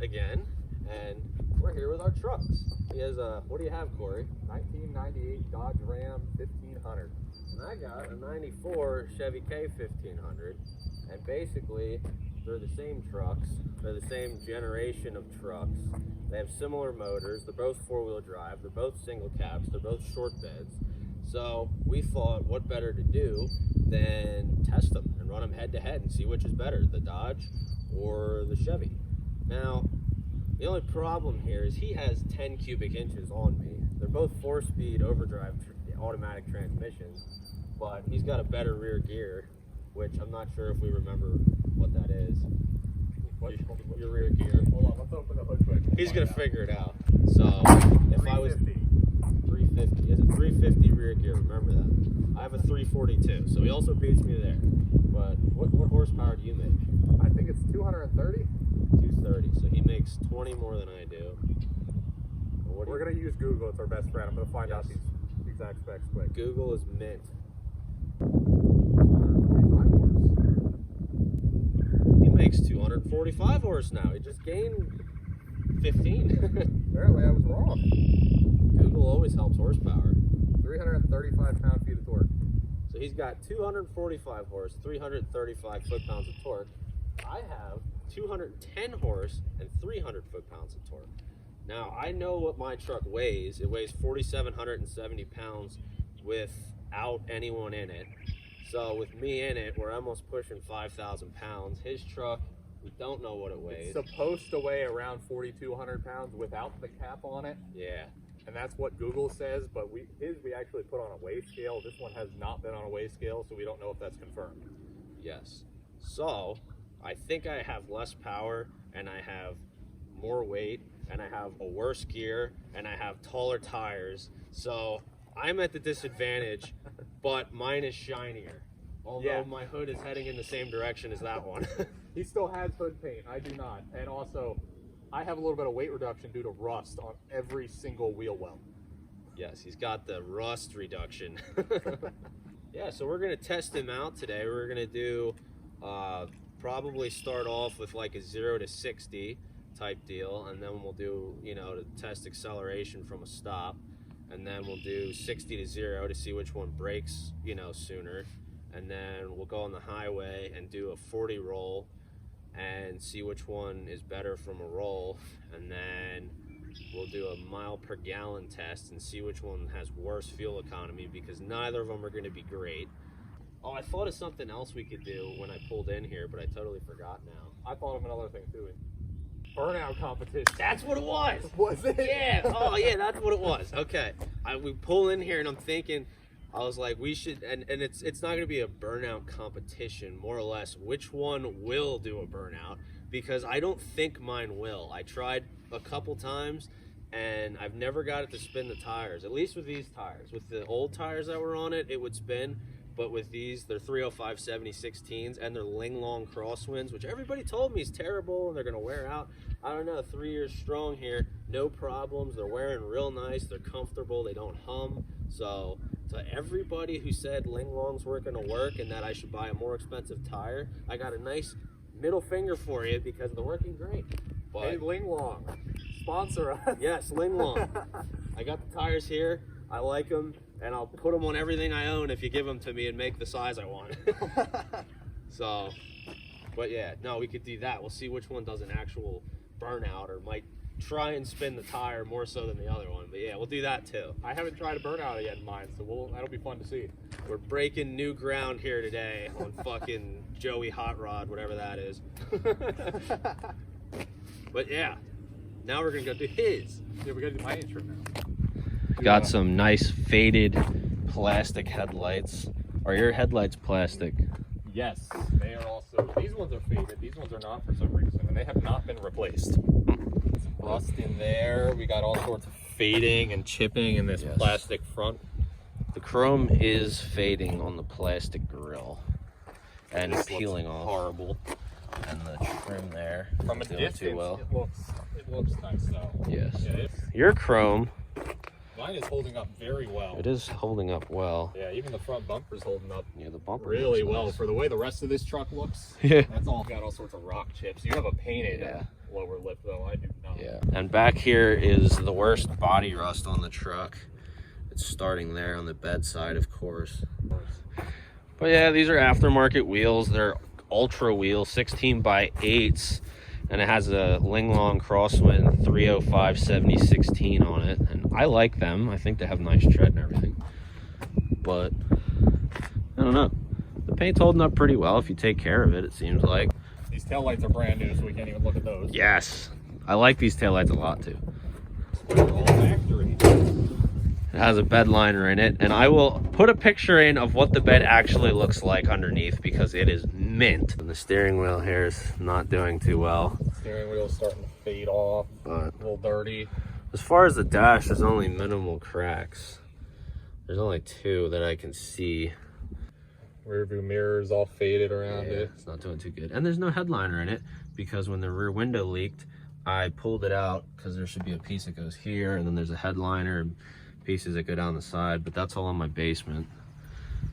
again, and we're here with our trucks. He has a, what do you have, Corey? 1998 Dodge Ram 1500. And I got a 94 Chevy K1500, and basically they're the same trucks. They're the same generation of trucks. They have similar motors. They're both four-wheel drive. They're both single cabs. They're both short beds. So we thought, what better to do than test them and run them head to head and see which is better, the Dodge or the Chevy. Now, the only problem here is he has 10 cubic inches on me. They're both 4-speed overdrive automatic transmissions, but he's got a better rear gear, which I'm not sure if we remember what that is. Your rear gear. Hold on, let's open the hood quick. He's gonna figure it out. So if I was 350, he has a 350 rear gear. Remember that. I have a 342, so he also beats me there. But what horsepower do you make? I think it's 230. 230. So he makes 20 more than I do. We're gonna use Google. It's our best friend. I'm gonna find out these exact specs quick. Google is mint. 145 horse. He makes 245 horse now. He just gained 15. Apparently, I was wrong. Google always helps horsepower. 335 pound-feet of torque. So he's got 245 horse, 335 foot-pounds of torque. I have 210 horse and 300 foot-pounds of torque. Now, I know what my truck weighs. It weighs 4,770 pounds without anyone in it. So with me in it, we're almost pushing 5,000 pounds. His truck, we don't know what it weighs. It's supposed to weigh around 4,200 pounds without the cap on it. Yeah. And that's what Google says, but we actually put on a weigh scale. This one has not been on a weigh scale, so we don't know if that's confirmed. Yes. So I think I have less power, and I have more weight, and I have a worse gear, and I have taller tires. So I'm at the disadvantage, but mine is shinier. Although my hood is heading in the same direction as that one. He still has hood paint. I do not. And also, I have a little bit of weight reduction due to rust on every single wheel well. Yes, he's got the rust reduction. Yeah, so we're going to test him out today. We're going to do, probably start off with like a 0 to 60 type deal, and then we'll do, to test acceleration from a stop, and then we'll do 60 to 0 to see which one breaks, sooner, and then we'll go on the highway and do a 40 roll and see which one is better from a roll, and then we'll do a mile per gallon test and see which one has worse fuel economy, because neither of them are going to be great. Oh, I thought of something else we could do when I pulled in here, but I totally forgot now. I thought of another thing too. Burnout competition. That's what it was. Was it? Yeah. Oh, yeah, that's what it was. Okay. We pull in here and I'm thinking, I was like, we should, and it's not going to be a burnout competition, more or less. Which one will do a burnout? Because I don't think mine will. I tried a couple times and I've never got it to spin the tires, at least with these tires. With the old tires that were on it, it would spin. But with these, they're 305 70/16s, and they're Linglong crosswinds, which everybody told me is terrible and they're going to wear out. I don't know, 3 years strong here, no problems. They're wearing real nice. They're comfortable. They don't hum. So to everybody who said Linglongs weren't going to work and that I should buy a more expensive tire, I got a nice middle finger for you because they're working great. But, hey, Linglong, sponsor us. Yes, Linglong. I got the tires here. I like them, and I'll put them on everything I own if you give them to me and make the size I want. So, but yeah, no, we could do that. We'll see which one does an actual burnout, or might try and spin the tire more so than the other one. But yeah, we'll do that too. I haven't tried a burnout yet in mine, so that'll be fun to see. We're breaking new ground here today on fucking Joey Hot Rod, whatever that is. But yeah, now we're gonna go do his. Yeah, we gotta do my intro now. Got some nice faded plastic headlights. Are your headlights plastic? Yes, they are also. These ones are faded. These ones are not for some reason, and they have not been replaced. Some rust in there. We got all sorts of fading and chipping in this plastic front. The chrome is fading on the plastic grille and peeling off. Horrible. And the trim there. From a distance, too well. it looks nice though. Yes. Yeah, Your chrome Mine is holding up very well. It is holding up well. Yeah, even the front bumper's holding up. Yeah, the bumper really looks well nice. for the way the rest of this truck looks. Yeah. That's all got all sorts of rock chips. You have a painted lower lip though. I do not. Yeah. And back here is the worst body rust on the truck. It's starting there on the bed side, of course. But yeah, these are aftermarket wheels. They're ultra wheels, 16x8s, and it has a Linglong Crosswind 305 7016 on it. And I like them. I think they have nice tread and everything. But I don't know. The paint's holding up pretty well if you take care of it, it seems like. These taillights are brand new, so we can't even look at those. Yes. I like these taillights a lot too. All factory. It has a bed liner in it, and I will put a picture in of what the bed actually looks like underneath because it is mint. And the steering wheel here is not doing too well. Steering wheel's starting to fade off, But a little dirty. as far as the dash, there's only minimal cracks. There's only 2 that I can see. Rear view mirrors all faded around it. It's not doing too good. And there's no headliner in it because when the rear window leaked, I pulled it out because there should be a piece that goes here, and then there's a headliner and pieces that go down the side, but that's all in my basement.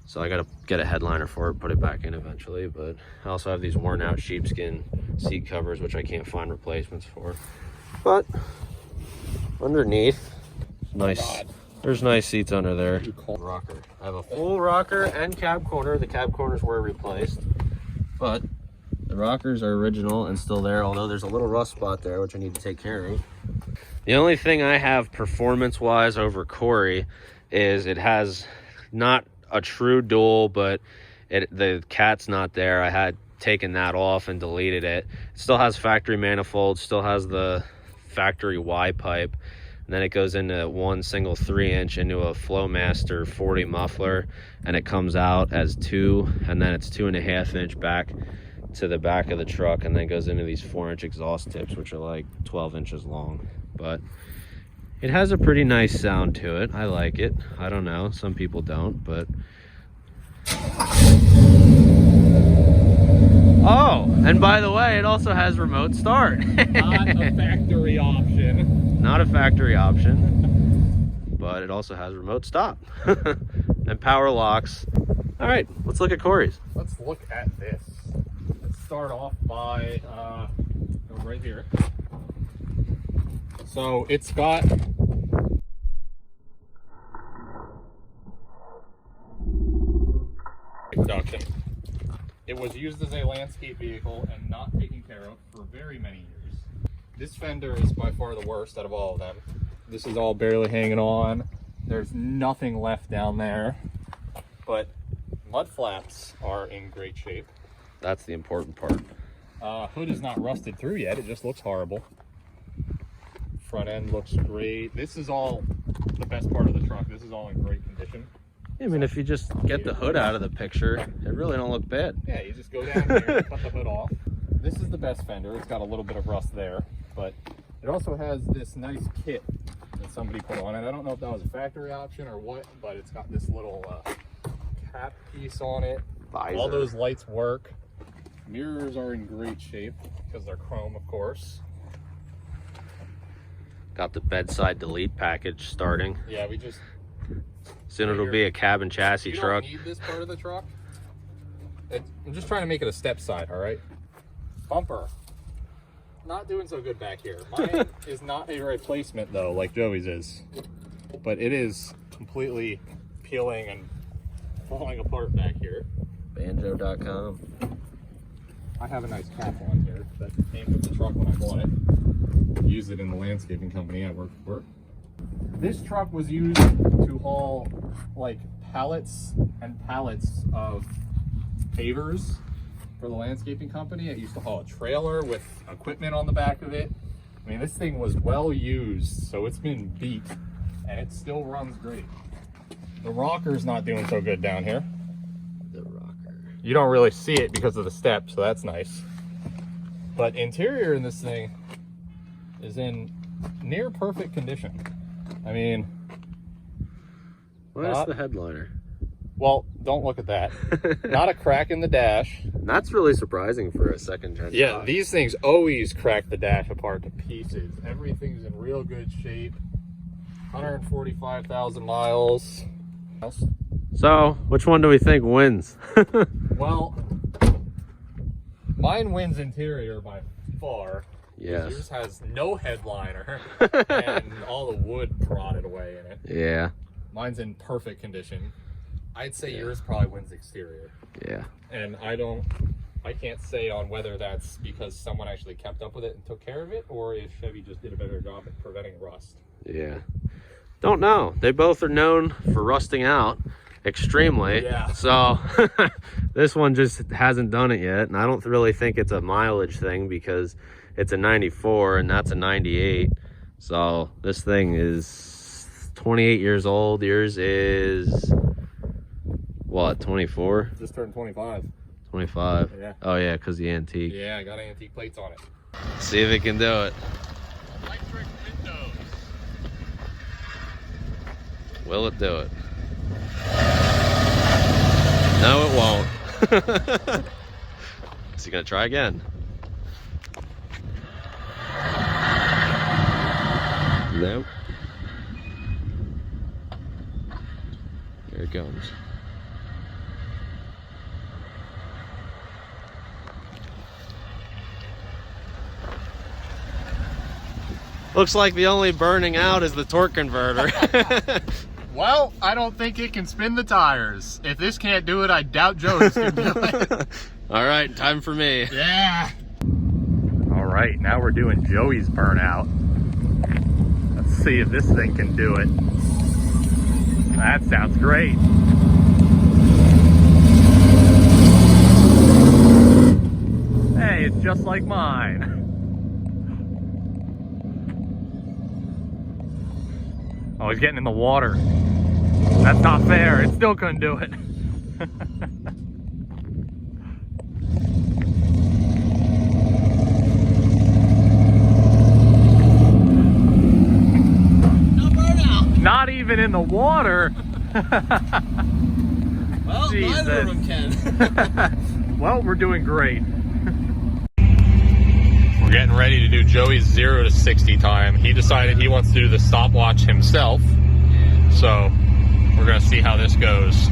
So I gotta get a headliner for it, put it back in eventually. But I also have these worn out sheepskin seat covers, which I can't find replacements for. But underneath, nice. There's nice seats under there. Rocker. I have a full rocker and cab corner. The cab corners were replaced, but the rockers are original and still there, although there's a little rust spot there, which I need to take care of. The only thing I have performance-wise over Cory is it has not a true dual, but the cat's not there. I had taken that off and deleted it. It still has factory manifolds, still has the factory Y pipe. And then it goes into one single 3-inch into a Flowmaster 40 muffler, and it comes out as 2, and then it's 2.5-inch back to the back of the truck, and then goes into these 4-inch exhaust tips, which are like 12 inches long. But it has a pretty nice sound to it. I like it. I don't know, some people don't, but oh, and by the way, it also has remote start. Not a factory option. Not a factory option, but it also has remote stop and power locks. All right, let's look at Cory's. Let's look at this. Let's start off by right here. So it's got production. It was used as a landscape vehicle and not taken care of for very many years. This fender is by far the worst out of all of them. This is all barely hanging on. There's nothing left down there, but mud flaps are in great shape. That's the important part. Hood is not rusted through yet. It just looks horrible. Front end looks great. This is all the best part of the truck. This is all in great condition. I mean, if you just get the hood out of the picture, it really don't look bad. Yeah, you just go down here and cut the hood off. This is the best fender. It's got a little bit of rust there, but it also has this nice kit that somebody put on it. I don't know if that was a factory option or what, but it's got this little cap piece on it. Visor. All those lights work. Mirrors are in great shape because they're chrome, of course. Got the bedside delete package starting. Yeah, we just... Soon it'll be a cab and chassis truck. You don't need this part of the truck. I'm just trying to make it a step side, all right? Bumper. Not doing so good back here. Mine is not a replacement though, like Joey's is. But it is completely peeling and falling apart back here. Banjo.com. I have a nice cap on here that came with the truck when I bought it. Used it in the landscaping company I worked for. This truck was used to haul like pallets and pallets of pavers for the landscaping company. It used to haul a trailer with equipment on the back of it. I mean, this thing was well used, so it's been beat and it still runs great. The rocker's not doing so good down here. The rocker. You don't really see it because of the step, so that's nice. But interior in this thing is in near perfect condition. I mean, Where's the headliner? well, don't look at that. Not a crack in the dash. That's really surprising for a second-gen Yeah, truck. these things always crack the dash apart to pieces. Everything's in real good shape. 145,000 miles. So, which one do we think wins? Well, mine wins interior by far. Yes. Yours has no headliner and all the wood rotted away in it. Yeah. Mine's in perfect condition. I'd say yours probably wins exterior. Yeah. And I can't say on whether that's because someone actually kept up with it and took care of it, or if Chevy just did a better job at preventing rust. Yeah. Don't know. They both are known for rusting out extremely. Yeah. So this one just hasn't done it yet. And I don't really think it's a mileage thing because it's a 94 and that's a 98. So this thing is 28 years old. Yours is what, 24? Just turned 25. 25. Yeah. Oh yeah, because the antique. Yeah, I got antique plates on it. See if it can do it. Electric windows. Will it do it? No, it won't. Is he gonna try again? Nope. Here it comes. Looks like the only burning out is the torque converter. Well, I don't think it can spin the tires. If this can't do it, I doubt Joe's can do it. All right, time for me. Yeah. All right, now we're doing Joey's burnout. Let's see if this thing can do it. That sounds great. Hey, it's just like mine. Oh, he's getting in the water. That's not fair. It still couldn't do it. No burnout. Not even in the water. Well, Jesus. neither of them can. Well, we're doing great. We're getting ready to do Joey's 0 to 60 time. He decided he wants to do the stopwatch himself. So we're gonna see how this goes.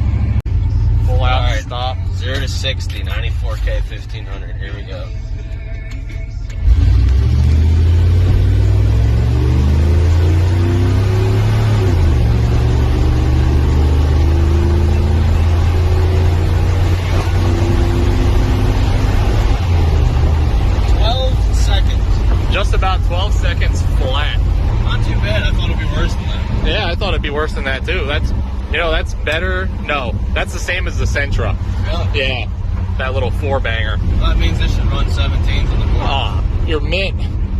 Pull out, right. stop. 0 to 60, 94 K1500. Here we go. Just about 12 seconds flat. Not too bad. I thought it'd be worse than that. Yeah, I thought it'd be worse than that too. That's, you know, that's better. No, that's the same as the Sentra. Really? Yeah, that little 4-banger. That means this should run 17s on the corner. Ah, you're mint.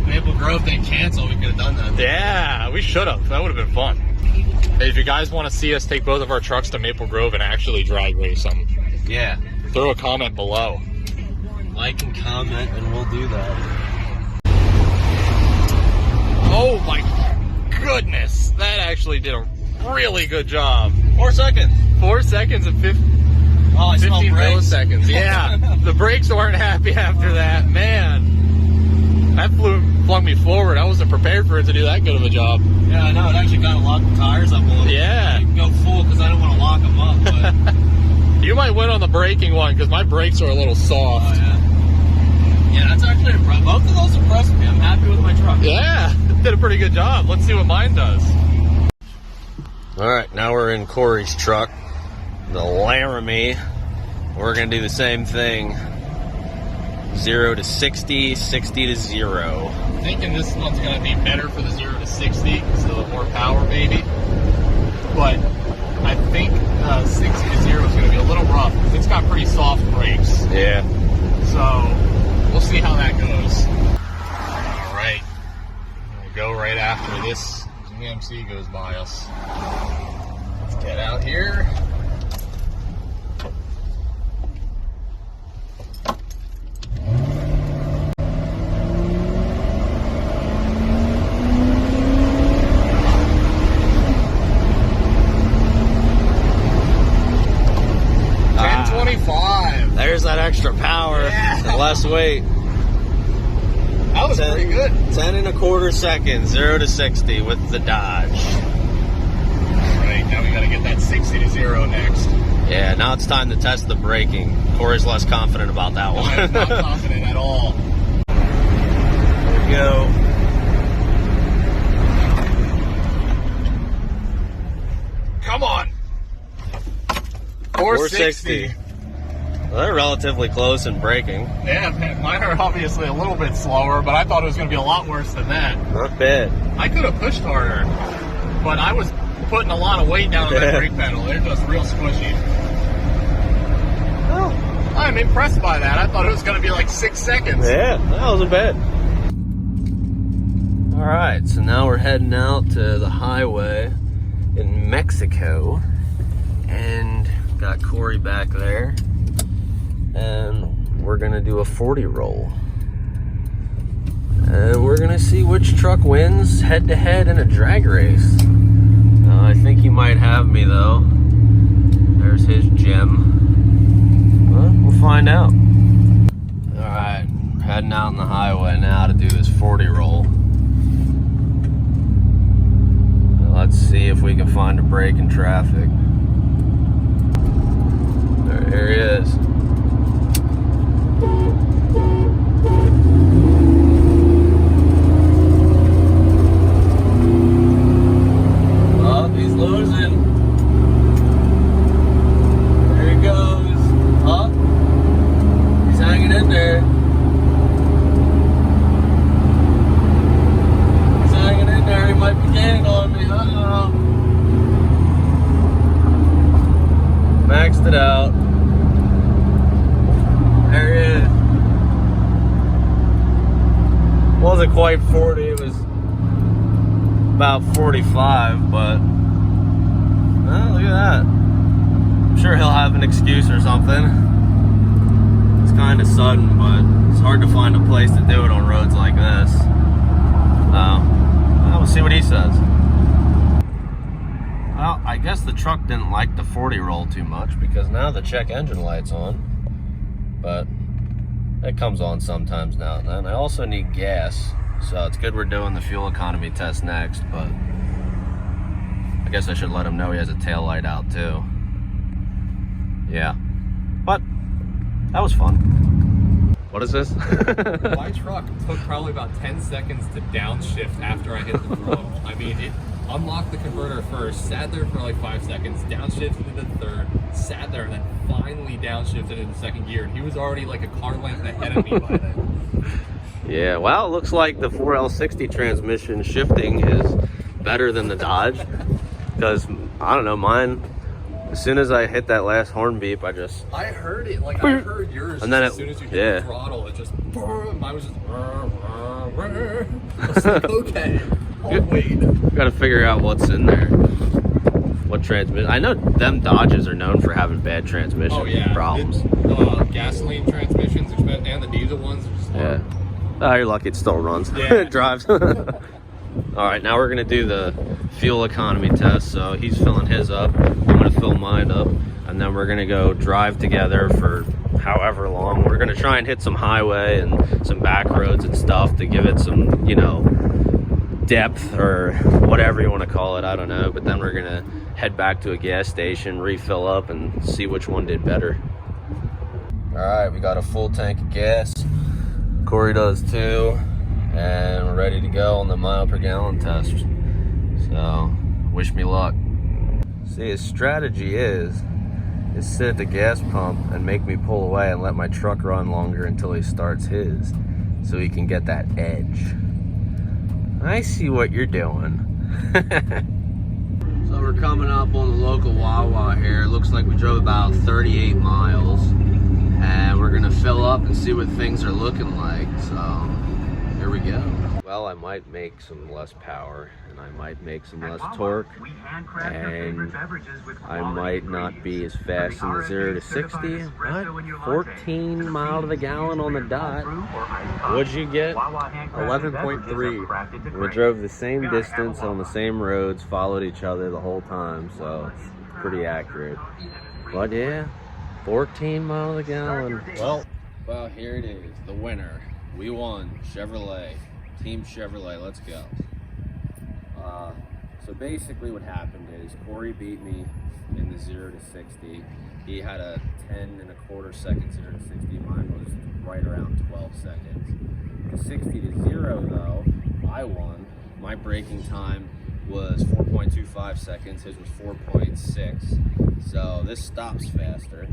Maple Grove didn't cancel. We could have done that. Yeah, we should have. That would have been fun. Hey, if you guys want to see us take both of our trucks to Maple Grove and actually drag race them, Yeah. throw a comment below. Like and comment, and we'll do that. Oh my goodness, that actually did a really good job. 4 seconds. 4 seconds and 15 Oh, I smell brakes. milliseconds. Yeah, the brakes weren't happy after that. Man, that flung me forward. I wasn't prepared for it to do that good of a job. Yeah, I know. It actually got to lock the tires up a little. Yeah. You can go full because I don't want to lock them up. But You might win on the braking one because my brakes are a little soft. oh, yeah. Yeah, that's actually impressive. Both of those impressed me. I'm happy with my truck. Yeah, did a pretty good job. Let's see what mine does. All right, now we're in Corey's truck, the Laramie. We're gonna do the same thing. 0 to 60, 60 to 0. I'm thinking this one's gonna be better for the 0 to 60, so more power maybe. But I think 60 to 0 is gonna be a little rough because it's got pretty soft brakes. Yeah. So we'll see how that goes. All right, we'll go right after this GMC goes by us. Let's get out here. There's that extra power, Yeah. less weight. That was pretty good. 10 1/4 seconds, 0 to 60 with the Dodge. Now we gotta get that 60 to 0 next. Yeah, now it's time to test the braking. Corey's less confident about that one. I'm not confident at all. There we go. Come on. 460. Well, they're relatively close in braking. Yeah, mine are obviously a little bit slower, but I thought it was going to be a lot worse than that. Not bad. I could have pushed harder, but I was putting a lot of weight down on that brake pedal. They're just real squishy. Well, I'm impressed by that. I thought it was going to be like 6 seconds. Yeah, that wasn't bad. All right, so now we're heading out to the highway in Mexico, and got Cory back there, and we're gonna do a 40 roll, and we're gonna see which truck wins head to head in a drag race. I think he might have me though. There's his gem. Well, we'll find out. All right, heading out on the highway now to do this 40 roll. Let's see if we can find a break in traffic. There he is. Oh, he's losing. There he goes. Oh, he's hanging in there. He's hanging in there. He might be gaining on me. Uh-oh. Maxed it out. There he is. Wasn't quite 40, it was about 45, but well, look at that. I'm sure he'll have an excuse or something. It's kind of sudden, but it's hard to find a place to do it on roads like this. We'll see what he says. Well, I guess the truck didn't like the 40 roll too much because now the check engine light's on. But it comes on sometimes now and then. I also need gas, so it's good we're doing the fuel economy test next, but I guess I should let him know he has a tail light out too. Yeah, but that was fun. What is this? My truck took probably about 10 seconds to downshift after I hit the throttle. I mean, it unlocked the converter first, sat there for like 5 seconds, downshifted into the third, sat there, and then finally downshifted into second gear. And he was already like a car length ahead of me by then. Yeah, well, it looks like the 4L60 transmission shifting is better than the Dodge. Because, I don't know, mine, as soon as I hit that last horn beep, I heard it, like I heard yours, and then as soon as you hit the throttle, it just, mine was just, I was like, okay, I'll wait. Gotta figure out what's in there. What transmission? I know them Dodges are known for having bad transmission problems. Gasoline transmissions and the diesel ones are just yeah. Oh, you're lucky it still runs. Yeah. It drives. All right, now we're gonna do the fuel economy test. So he's filling his up. I'm gonna fill mine up, and then we're gonna go drive together for however long. We're gonna try and hit some highway and some back roads and stuff to give it some, you know, depth or whatever you want to call it. I don't know. But then we're gonna head back to a gas station, refill up, and see which one did better. All right, we got a full tank of gas. Cory does too, and we're ready to go on the mile per gallon test. So wish me luck. See, his strategy is sit at the gas pump and make me pull away and let my truck run longer until he starts his, so he can get that edge. I see what you're doing. So we're coming up on the local Wawa here. It looks like we drove about 38 miles, and we're gonna fill up and see what things are looking like. So here we go. Well, I might make some less power, and I might make some less torque, and I might not be as fast in the 0 to 60, but 14 miles to the gallon on the dot. What'd you get? 11.3. We drove the same distance on the same roads, followed each other the whole time, so it's pretty accurate. But yeah, 14 miles a gallon. Well, here it is, the winner. We won, Chevrolet. Team Chevrolet, let's go. So basically what happened is Corey beat me in the 0 to 60. He had a 10.25 second 0 to 60. Mine was right around 12 seconds. The 60 to 0 though, I won. My braking time was 4.25 seconds. His was 4.6. So this stops faster.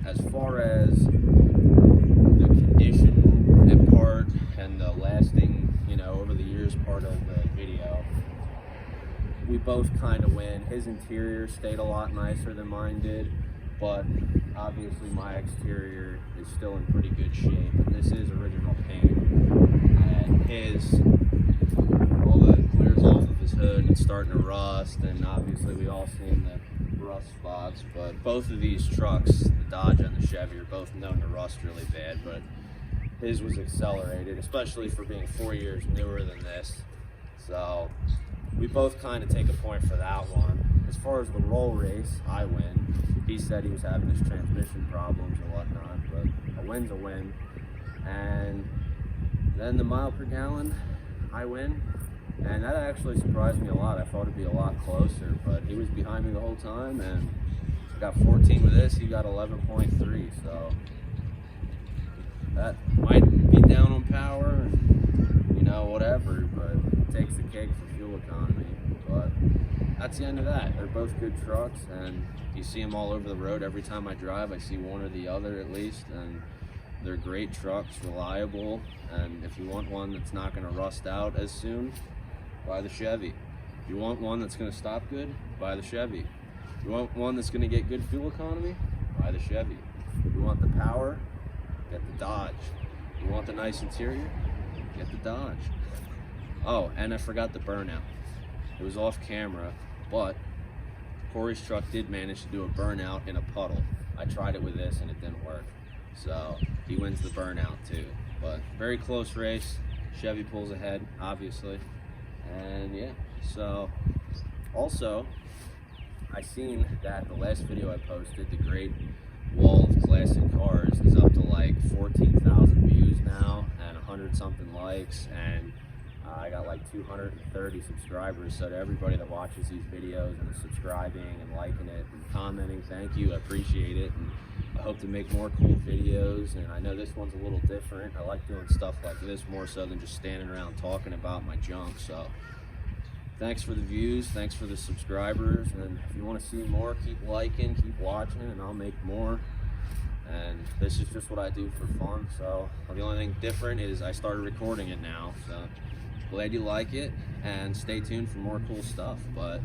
As far as the condition part and the lasting, you know, over the years part of the video, we both kind of win. His interior stayed a lot nicer than mine did, but obviously my exterior is still in pretty good shape. And this is original paint, and his, all the clears off of his hood and it's starting to rust, and obviously we all seen the rust spots. But both of these trucks, the Dodge and the Chevy, are both known to rust really bad, but his was accelerated, especially for being 4 years newer than this. So we both kind of take a point for that one. As far as the roll race, I win. He said he was having his transmission problems or whatnot, but a win's a win. And then the mile per gallon, I win. And that actually surprised me a lot. I thought it'd be a lot closer, but he was behind me the whole time, and I got 14 with this, he got 11.3, so that might be down on power and, you know, whatever, but it takes the cake for fuel economy. But that's the end of that. They're both good trucks, and you see them all over the road. Every time I drive, I see one or the other at least, and they're great trucks, reliable, and if you want one that's not going to rust out as soon, buy the Chevy. If you want one that's going to stop good, buy the Chevy. If you want one that's going to get good fuel economy, buy the Chevy. If you want the power, get the Dodge. If you want the nice interior, get the Dodge. Oh, and I forgot the Burnout. It was off camera, but Corey's truck did manage to do a burnout in a puddle. I tried it with this and it didn't work. So he wins the Burnout too. But very close race. Chevy pulls ahead, obviously. And yeah, so also I seen that the last video I posted, the Great Wall of Classic Cars, is up to like 14,000 views now and 100 something likes, and I got like 230 subscribers. So to everybody that watches these videos and is subscribing and liking it and commenting, thank you, I appreciate it. And I hope to make more cool videos, and I know this one's a little different. I like doing stuff like this more so than just standing around talking about my junk. So thanks for the views, thanks for the subscribers, and if you want to see more, keep liking, keep watching, and I'll make more. And this is just what I do for fun. So the only thing different is I started recording it now. So glad you like it, and stay tuned for more cool stuff. But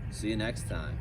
see you next time.